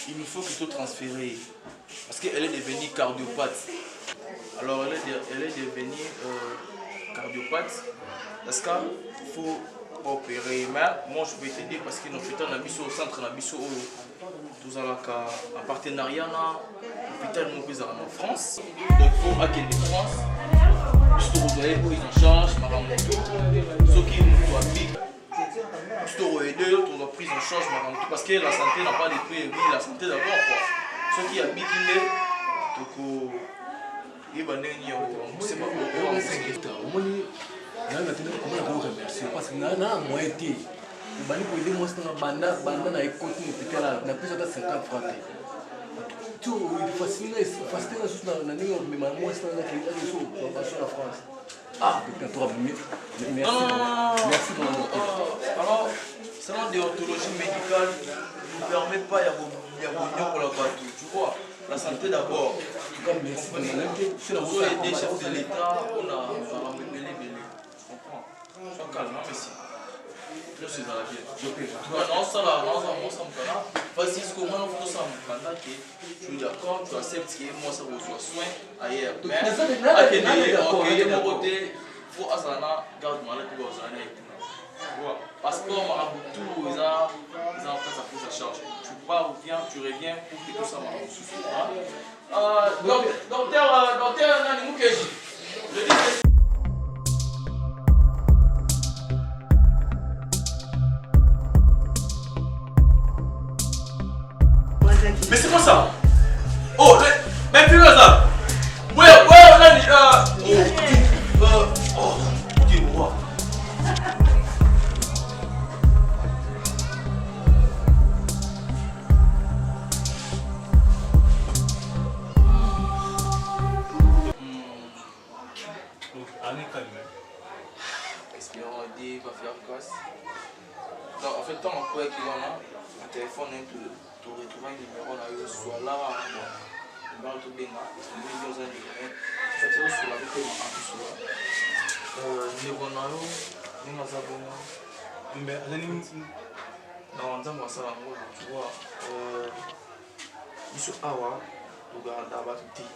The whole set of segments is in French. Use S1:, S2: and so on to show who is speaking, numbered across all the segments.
S1: il me faut plutôt transférer. Parce qu'elle est devenue cardiopathe. Alors elle est devenue cardiopathe. Parce qu'il faut opérer. Mais moi je vais t'aider parce que nous faisons au centre tout en partenariat l'hôpital en France. Donc il faut accueillir en France. Je te redois pour ils en charge, ceux qui nous appliquent. Je te aider, on doit prise en charge parce que la santé n'a pas de prix, oui, la santé d'abord quoi. Ceux qui habitent les donc il va n'ennuyer c'est pas pour
S2: parce que na moyen te bani pour aider moi c'est banda na écoute n'hôpital na plus de 50 francs tu facile na ningo mais moi c'est na qui est sur la France. Ah, merci. Merci pour
S1: alors, selon déontologie médicale ne permet pas pour la bateau. Tu vois, la santé d'abord.
S2: Merci.
S1: Pour aider chefs de l'État, on a belé. Tu comprends? Sois calme, merci. Je suis dans la vie. Non, ça là, parce que comment on fait ça, je suis d'accord, tu acceptes que moi ça reçoit soin ailleurs. Mais, il faut asana garde malade pour asana et tout. Parce que tout ils ont en face à prise à charge. Tu pars ou viens, tu reviens pour que tout ça marche. Docteur Nani Mukeji. Je dis mais c'est quoi ça? Oh, mais plus ça. Ouais, Dieu, roi. Espérons aider, va faire casse. En fait, tant qu'on peut un téléphone, tu retrouves un numéro là, soit là, numéro de Benga, numéro de Benga, ça tire sur la vie numéro là, numéro de Benga. Mais dans un ça, tu vois, ils sont awa, tu gardes là-bas tout.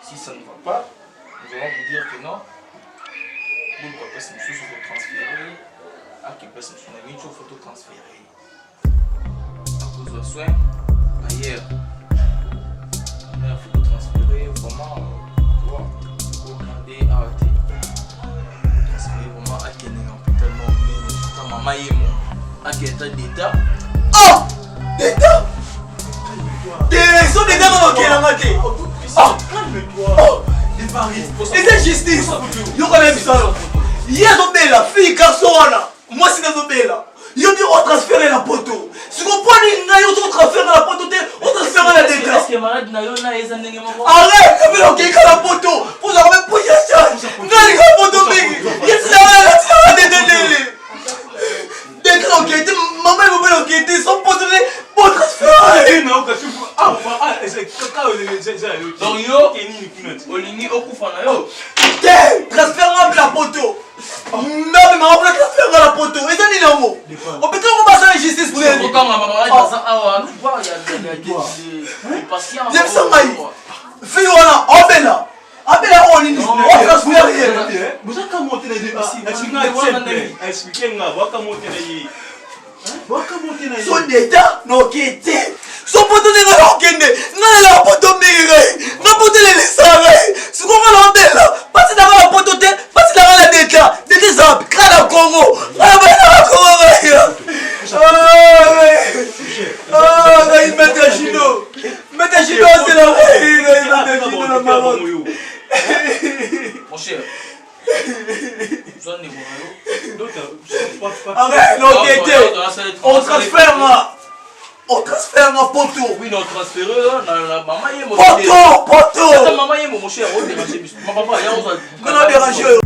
S1: Si ça ne va pas, nous allons vous dire que non. Vous ne pouvez pas se transférer. À qui peut se il faut photo transférer. À cause de soins, ailleurs. On a une photo transférée, vraiment, tu vois, il faut regarder, arrêter. Transférer vraiment à qui est hôpital, mais maman est mon, à qui est d'état. Oh! D'état! Ils sont d'état dans lequel on a été. Oh! Calme-toi! Oh! Les paris! Et c'est justice! Yo connais ça! Hier, on la fille, garçon, moi c'est des là. Yo dit on transfère la poteau. Si vous comprenez, on transfère la poteau, on transfère la tête. Arrête, on fait la poteau. Vous avez même pas de charge. On a la poteau, il y a la tête. Ok, maman vous pouvez ok, sans poteau, bon transfert. Non, donc yo, Olingi Okufana yo. Transfère la poteau. Non, mais ma remplace transfère la poteau. Et ça, il est mot. On peut toujours passer la justice pour elle. Quand ma maman est dans un tu vois, il y a des patients. J'aime ça, Maï. Fille, voilà, on est là. Après là, on est on transfère rien. Vous avez qu'à monter les deux. Son état, non, qui était. Son poteau n'est pas ok, non, la poteau mérite. Non, poteau les laisserait. Ce qu'on va l'embêter là, parce que dans la poteau, parce que dans la décla, des arbres, crâne à Congo. Il met un chino. Met un chino, c'est la mon cher. Arrête, non, on transfère là. On transfère un poteau. Oui, on transfère là. Maman est mon cher. Poteau. Maman est mon cher. On dérange. Maman, il y a un dérange.